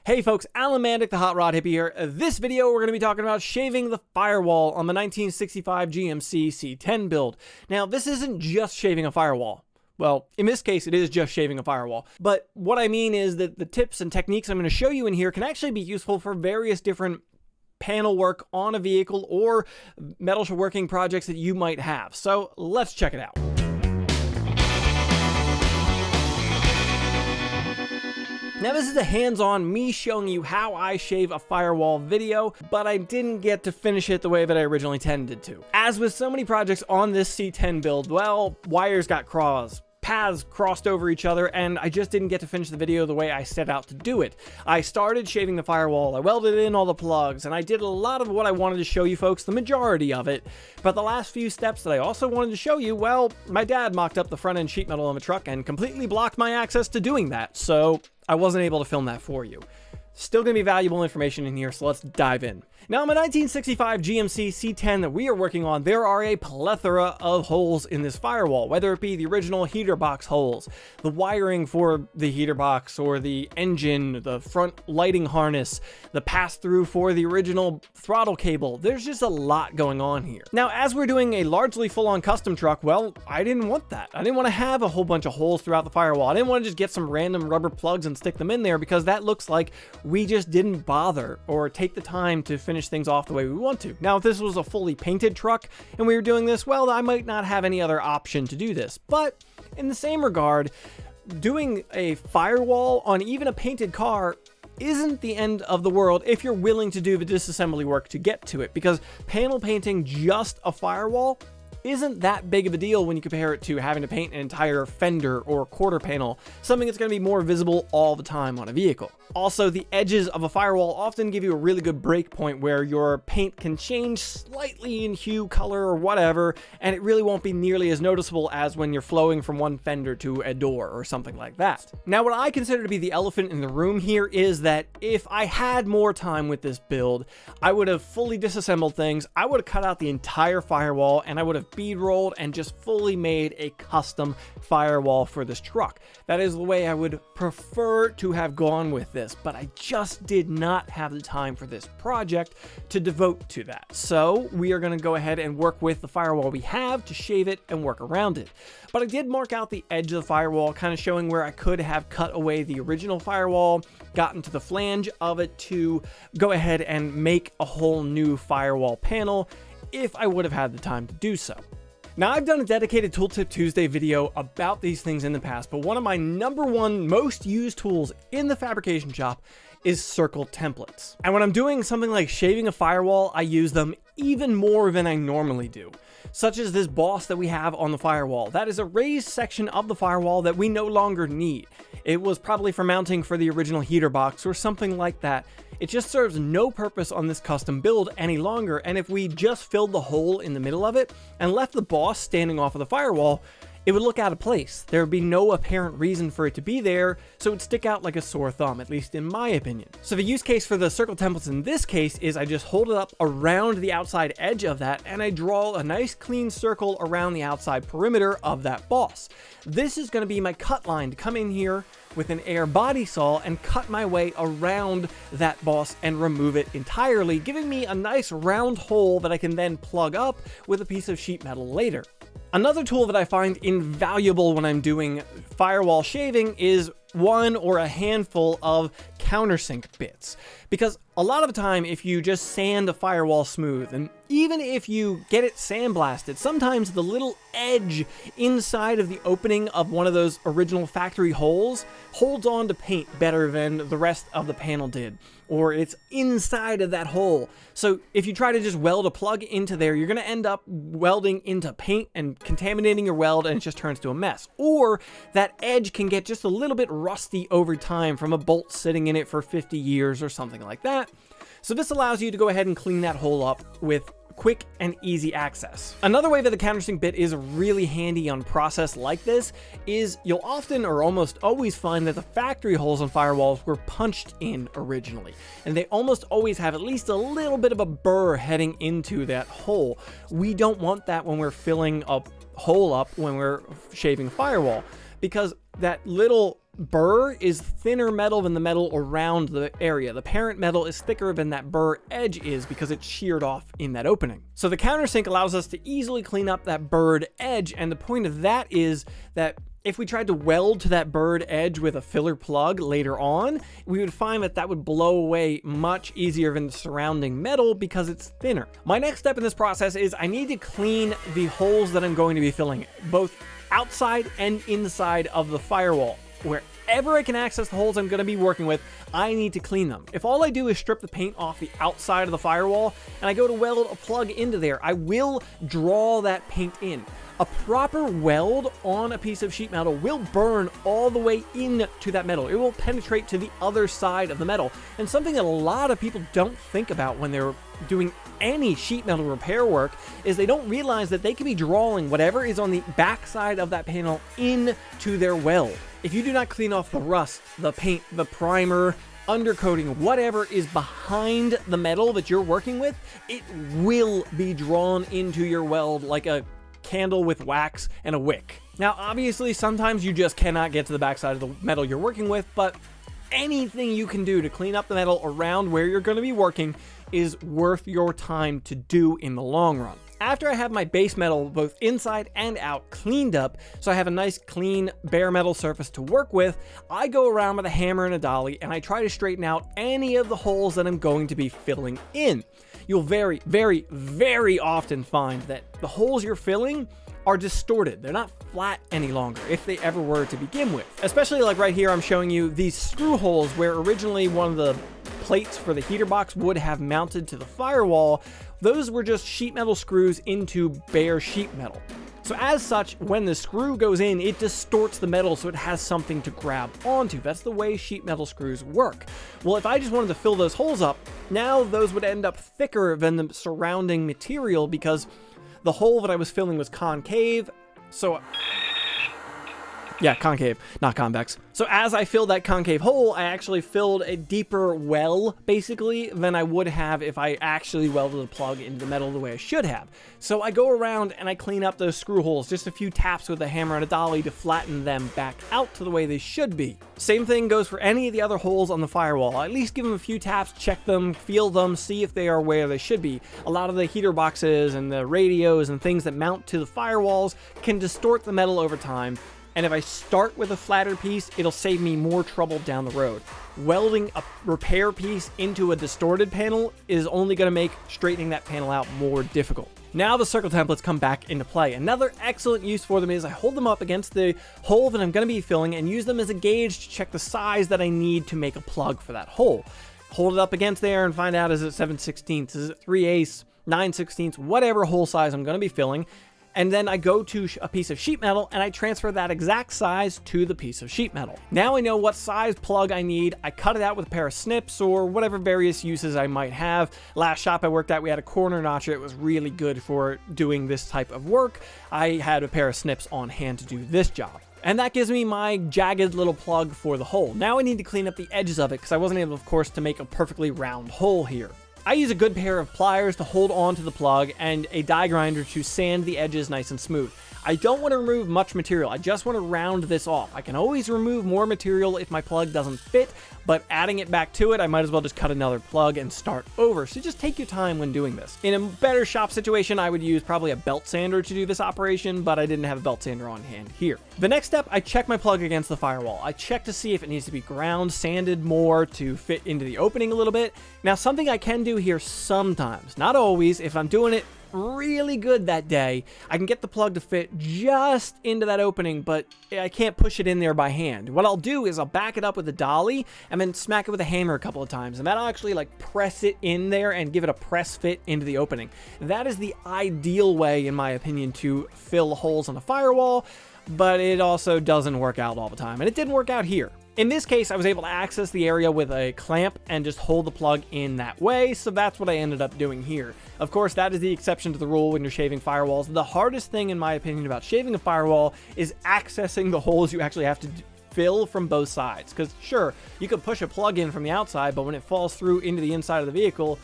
Hey folks, Alan Mandic, the Hot Rod Hippie here. This video we're going to be talking about shaving the firewall on the 1965 GMC C10 Build. Now this isn't just shaving a firewall. Well, in this case it is just shaving a firewall. But what I mean is that the tips and techniques I'm going to show you in here can actually be useful for various different panel work on a vehicle or metal working projects that you might have. So let's check it out. Now this is a hands-on me showing you how I shave a firewall video, but I didn't get to finish it the way that I originally intended to. As with so many projects on this C10 build, well, wires got crossed, paths crossed over each other, and I just didn't get to finish the video the way I set out to do it. I started shaving the firewall, I welded in all the plugs, and I did a lot of what I wanted to show you folks, the majority of it. But the last few steps that I also wanted to show you, well, my dad mocked up the front end sheet metal of a truck and completely blocked my access to doing that, so I wasn't able to film that for you. Still gonna be valuable information in here, so let's dive in. Now, in the 1965 GMC C10 that we are working on, there are a plethora of holes in this firewall, whether it be the original heater box holes, the wiring for the heater box or the engine, the front lighting harness, the pass-through for the original throttle cable. There's just a lot going on here. Now, as we're doing a largely full-on custom truck, well, I didn't want that. I didn't want to have a whole bunch of holes throughout the firewall. I didn't want to just get some random rubber plugs and stick them in there, because that looks like we just didn't bother or take the time to finish things off the way we want to. Now, if this was a fully painted truck and we were doing this, well, I might not have any other option to do this. But in the same regard, doing a firewall on even a painted car isn't the end of the world if you're willing to do the disassembly work to get to it, because panel painting just a firewall isn't that big of a deal when you compare it to having to paint an entire fender or quarter panel, something that's going to be more visible all the time on a vehicle. Also, the edges of a firewall often give you a really good break point where your paint can change slightly in hue, color, or whatever, and it really won't be nearly as noticeable as when you're flowing from one fender to a door or something like that. Now, what I consider to be the elephant in the room here is that if I had more time with this build, I would have fully disassembled things, I would have cut out the entire firewall, and I would have bead rolled and just fully made a custom firewall for this truck. That is the way I would prefer to have gone with this, but I just did not have the time for this project to devote to that. So we are going to go ahead and work with the firewall we have to shave it and work around it. But I did mark out the edge of the firewall, kind of showing where I could have cut away the original firewall, gotten to the flange of it to go ahead and make a whole new firewall panel if I would have had the time to do so. Now, I've done a dedicated Tooltip Tuesday video about these things in the past, but one of my #1 most used tools in the fabrication shop is circle templates. And when I'm doing something like shaving a firewall, I use them even more than I normally do, such as this boss that we have on the firewall. That is a raised section of the firewall that we no longer need. It was probably for mounting for the original heater box or something like that. It just serves no purpose on this custom build any longer, and if we just filled the hole in the middle of it and left the boss standing off of the firewall, it would look out of place. There would be no apparent reason for it to be there, so it would stick out like a sore thumb, at least in my opinion. So the use case for the circle templates in this case is I just hold it up around the outside edge of that, and I draw a nice clean circle around the outside perimeter of that boss. This is going to be my cut line to come in here with an air body saw and cut my way around that boss and remove it entirely, giving me a nice round hole that I can then plug up with a piece of sheet metal later. Another tool that I find invaluable when I'm doing firewall shaving is one or a handful of countersink bits, because a lot of the time if you just sand a firewall smooth, and even if you get it sandblasted, sometimes the little edge inside of the opening of one of those original factory holes holds on to paint better than the rest of the panel did, or it's inside of that hole. So if you try to just weld a plug into there, you're going to end up welding into paint and contaminating your weld, and it just turns to a mess. Or that edge can get just a little bit rusty over time from a bolt sitting in it for 50 years or something like that. So this allows you to go ahead and clean that hole up with quick and easy access. Another way that the countersink bit is really handy on process like this is you'll often or almost always find that the factory holes on firewalls were punched in originally, and they almost always have at least a little bit of a burr heading into that hole. We don't want that when we're filling a hole up when we're shaving firewall, because that little burr is thinner metal than the metal around the area. The parent metal is thicker than that burr edge is because it's sheared off in that opening. So the countersink allows us to easily clean up that burred edge, and the point of that is that if we tried to weld to that burred edge with a filler plug later on, we would find that that would blow away much easier than the surrounding metal because it's thinner. My next step in this process is I need to clean the holes that I'm going to be filling, both outside and inside of the firewall. Wherever I can access the holes I'm going to be working with, I need to clean them. If all I do is strip the paint off the outside of the firewall and I go to weld a plug into there, I will draw that paint in. A proper weld on a piece of sheet metal will burn all the way into that metal. It will penetrate to the other side of the metal. And something that a lot of people don't think about when they're doing any sheet metal repair work is they don't realize that they could be drawing whatever is on the backside of that panel into their weld. If you do not clean off the rust, the paint, the primer, undercoating, whatever is behind the metal that you're working with, it will be drawn into your weld like a candle with wax and a wick. Now, obviously, sometimes you just cannot get to the backside of the metal you're working with, but anything you can do to clean up the metal around where you're going to be working is worth your time to do in the long run. After I have my base metal both inside and out cleaned up, so I have a nice clean bare metal surface to work with, I go around with a hammer and a dolly and I try to straighten out any of the holes that I'm going to be filling in. You'll very, very, very often find that the holes you're filling are distorted. They're not flat any longer, if they ever were to begin with. Especially like right here, I'm showing you these screw holes where originally one of the plates for the heater box would have mounted to the firewall. Those were just sheet metal screws into bare sheet metal. So as such, when the screw goes in, it distorts the metal so it has something to grab onto. That's the way sheet metal screws work. Well, if I just wanted to fill those holes up, now those would end up thicker than the surrounding material because the hole that I was filling was concave. So yeah, concave, not convex. So as I filled that concave hole, I actually filled a deeper well, basically, than I would have if I actually welded a plug into the metal the way I should have. So I go around and I clean up those screw holes, just a few taps with a hammer and a dolly to flatten them back out to the way they should be. Same thing goes for any of the other holes on the firewall. At least give them a few taps, check them, feel them, see if they are where they should be. A lot of the heater boxes and the radios and things that mount to the firewalls can distort the metal over time. And if I start with a flatter piece, it'll save me more trouble down the road. Welding a repair piece into a distorted panel is only going to make straightening that panel out more difficult. Now the circle templates come back into play. Another excellent use for them is I hold them up against the hole that I'm going to be filling and use them as a gauge to check the size that I need to make a plug for that hole. Hold it up against there and find out, is it 7/16, is it 3/8, 9/16, whatever hole size I'm going to be filling. And then I go to a piece of sheet metal and I transfer that exact size to the piece of sheet metal. Now I know what size plug I need. I cut it out with a pair of snips or whatever various uses I might have. Last shop I worked at, we had a corner notcher. It was really good for doing this type of work. I had a pair of snips on hand to do this job. And that gives me my jagged little plug for the hole. Now I need to clean up the edges of it because I wasn't able, of course, to make a perfectly round hole here. I use a good pair of pliers to hold on to the plug and a die grinder to sand the edges nice and smooth. I don't want to remove much material. I just want to round this off. I can always remove more material if my plug doesn't fit, but adding it back to it, I might as well just cut another plug and start over. So just take your time when doing this. In a better shop situation, I would use probably a belt sander to do this operation, but I didn't have a belt sander on hand here. The next step, I check my plug against the firewall. I check to see if it needs to be ground, sanded more to fit into the opening a little bit. Now, something I can do here sometimes, not always, if I'm doing it really good that day, I can get the plug to fit just into that opening, but I can't push it in there by hand. What I'll do is I'll back it up with a dolly and then smack it with a hammer a couple of times, and that'll actually like press it in there and give it a press fit into the opening. That is the ideal way, in my opinion, to fill holes on a firewall, but it also doesn't work out all the time, and it didn't work out here. In this case, I was able to access the area with a clamp and just hold the plug in that way, so that's what I ended up doing here. Of course, that is the exception to the rule when you're shaving firewalls. The hardest thing, in my opinion, about shaving a firewall is accessing the holes you actually have to fill from both sides. Because sure, you could push a plug in from the outside, but when it falls through into the inside of the vehicle,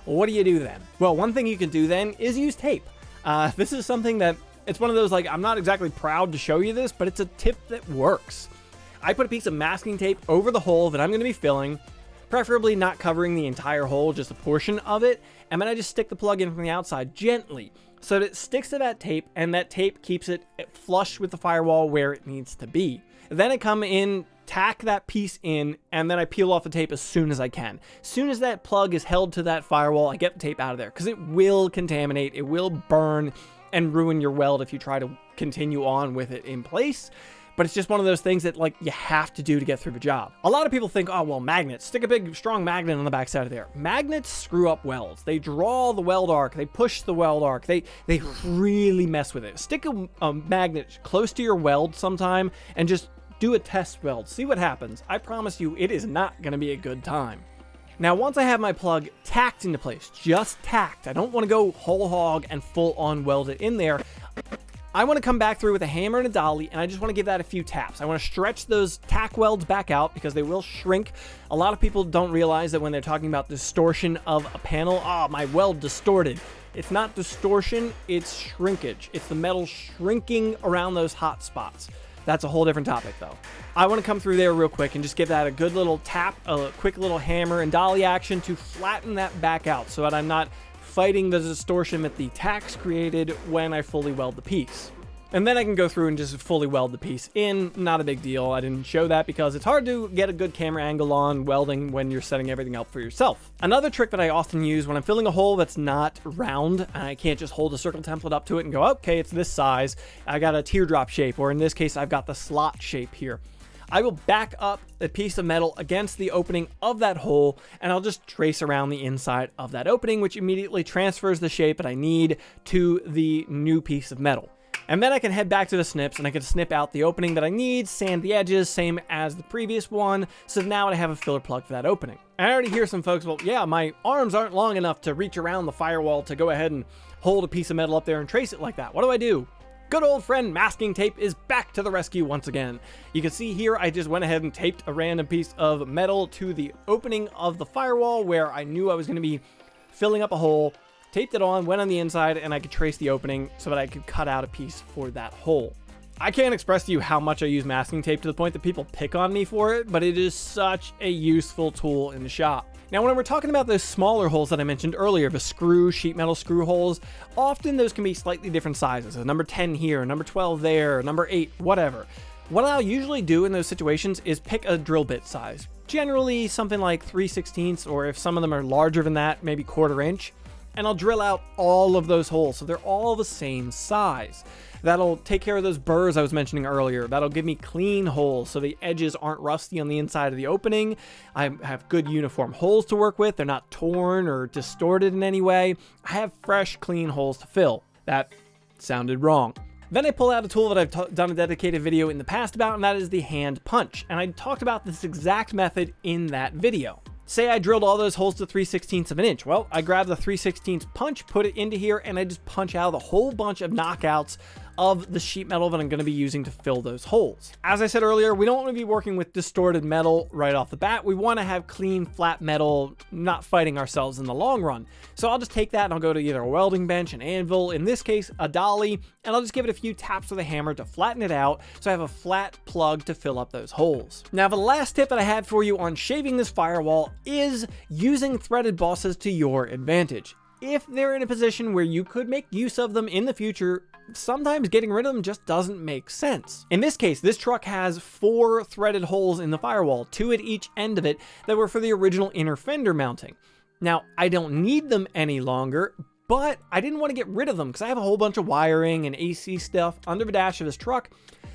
what do you do then? Well, one thing you can do then is use tape. This is something that, it's one of those, like, I'm not exactly proud to show you this, but it's a tip that works. I put a piece of masking tape over the hole that I'm going to be filling, preferably not covering the entire hole, just a portion of it, and then I just stick the plug in from the outside gently so that it sticks to that tape, and that tape keeps it flush with the firewall where it needs to be. Then I come in, tack that piece in, and then I peel off the tape as soon as I can. As soon as that plug is held to that firewall, I get the tape out of there because it will contaminate, it will burn and ruin your weld if you try to continue on with it in place. But it's just one of those things that like you have to do to get through the job. A lot of people think, oh, well, magnets, stick a big strong magnet on the backside of there. Magnets screw up welds. They draw the weld arc, they push the weld arc, they really mess with it. Stick a magnet close to your weld sometime and just do a test weld. See what happens. I promise you, it is not going to be a good time. Now, once I have my plug tacked into place, just tacked, I don't want to go whole hog and full on weld it in there. I want to come back through with a hammer and a dolly, and I just want to give that a few taps. I want to stretch those tack welds back out because they will shrink. A lot of people don't realize that when they're talking about distortion of a panel, oh, my weld distorted. It's not distortion, it's shrinkage. It's the metal shrinking around those hot spots. That's a whole different topic though. I want to come through there real quick and just give that a good little tap, a quick little hammer and dolly action to flatten that back out so that I'm not fighting the distortion that the tacks created when I fully weld the piece. And then I can go through and just fully weld the piece in. Not a big deal. I didn't show that because it's hard to get a good camera angle on welding when you're setting everything up for yourself. Another trick that I often use when I'm filling a hole that's not round, and I can't just hold a circle template up to it and go, okay, it's this size. I got a teardrop shape, or in this case, I've got the slot shape here. I will back up a piece of metal against the opening of that hole, and I'll just trace around the inside of that opening, which immediately transfers the shape that I need to the new piece of metal. And then I can head back to the snips, and I can snip out the opening that I need, sand the edges, same as the previous one, so now I have a filler plug for that opening. And I already hear some folks, well, yeah, my arms aren't long enough to reach around the firewall to go ahead and hold a piece of metal up there and trace it like that. What do I do? Good old friend masking tape is back to the rescue once again. You can see here I just went ahead and taped a random piece of metal to the opening of the firewall where I knew I was going to be filling up a hole, taped it on, went on the inside, and I could trace the opening so that I could cut out a piece for that hole. I can't express to you how much I use masking tape to the point that people pick on me for it, but it is such a useful tool in the shop. Now, when we're talking about those smaller holes that I mentioned earlier, the sheet metal screw holes, often those can be slightly different sizes. A number 10 here, a number 12 there, a number 8, whatever. What I'll usually do in those situations is pick a drill bit size. Generally something like 3/16, or if some of them are larger than that, maybe 1/4 inch. And I'll drill out all of those holes so they're all the same size. That'll take care of those burrs I was mentioning earlier. That'll give me clean holes so the edges aren't rusty on the inside of the opening. I have good uniform holes to work with. They're not torn or distorted in any way. I have fresh, clean holes to fill. That sounded wrong. Then I pull out a tool that I've done a dedicated video in the past about, and that is the hand punch. And I talked about this exact method in that video. Say I drilled all those holes to 3/16 of an inch. Well, I grab the 3/16 punch, put it into here, and I just punch out a whole bunch of knockouts of the sheet metal that I'm going to be using to fill those holes. As I said earlier, we don't want to be working with distorted metal right off the bat. We want to have clean, flat metal, not fighting ourselves in the long run. So I'll just take that and I'll go to either a welding bench, an anvil, in this case, a dolly, and I'll just give it a few taps with a hammer to flatten it out so I have a flat plug to fill up those holes. Now, the last tip that I have for you on shaving this firewall is using threaded bosses to your advantage. If they're in a position where you could make use of them in the future, sometimes getting rid of them just doesn't make sense. In this case, this truck has 4 threaded holes in the firewall, 2 at each end of it, that were for the original inner fender mounting. Now, I don't need them any longer, but I didn't want to get rid of them because I have a whole bunch of wiring and AC stuff under the dash of this truck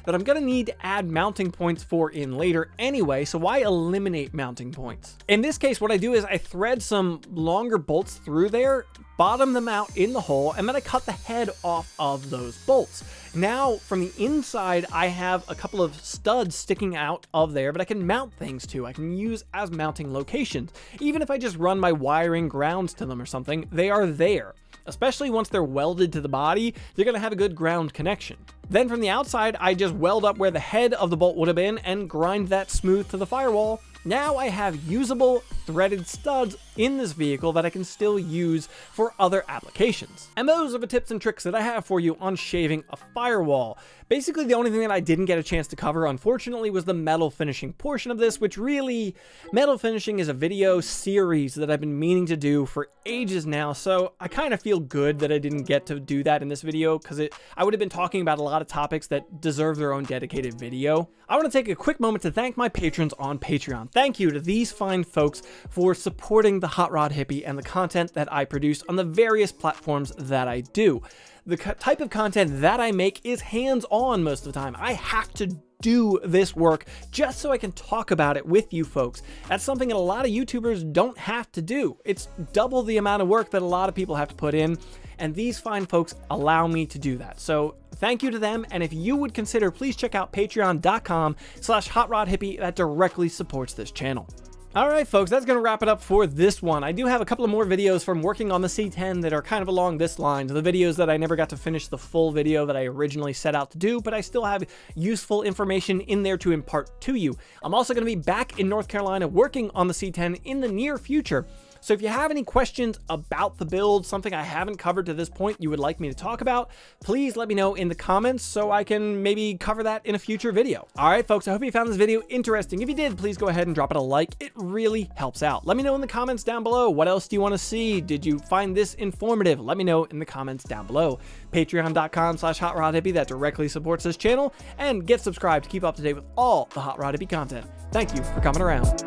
that I'm going to need to add mounting points for in later anyway, so why eliminate mounting points? In this case, what I do is I thread some longer bolts through there, bottom them out in the hole, and then I cut the head off of those bolts. Now, from the inside, I have a couple of studs sticking out of there, but I can mount things to. I can use as mounting locations. Even if I just run my wiring grounds to them or something, they are there. Especially once they're welded to the body, they're going to have a good ground connection. Then from the outside, I just weld up where the head of the bolt would have been and grind that smooth to the firewall Now I have usable threaded studs in this vehicle that I can still use for other applications. And those are the tips and tricks that I have for you on shaving a firewall. Basically, the only thing that I didn't get a chance to cover, unfortunately, was the metal finishing portion of this, which really, metal finishing is a video series that I've been meaning to do for ages now, so I kind of feel good that I didn't get to do that in this video, because I would have been talking about a lot of topics that deserve their own dedicated video. I want to take a quick moment to thank my patrons on Patreon. Thank you to these fine folks for supporting the HotRodHippie and the content that I produce on the various platforms that I do. The type of content that I make is hands-on most of the time. I have to do this work just so I can talk about it with you folks. That's something that a lot of YouTubers don't have to do. It's double the amount of work that a lot of people have to put in, and these fine folks allow me to do that. So thank you to them, and if you would consider, please check out patreon.com/HotRodHippie. That directly supports this channel. Alright folks, that's going to wrap it up for this one. I do have a couple of more videos from working on the C10 that are kind of along this line. The videos that I never got to finish the full video that I originally set out to do, but I still have useful information in there to impart to you. I'm also going to be back in North Carolina working on the C10 in the near future. So if you have any questions about the build, something I haven't covered to this point you would like me to talk about, please let me know in the comments so I can maybe cover that in a future video. All right, folks, I hope you found this video interesting. If you did, please go ahead and drop it a like. It really helps out. Let me know in the comments down below. What else do you want to see? Did you find this informative? Let me know in the comments down below. Patreon.com/HotRodHippie, that directly supports this channel, and get subscribed to keep up to date with all the HotRodHippie content. Thank you for coming around.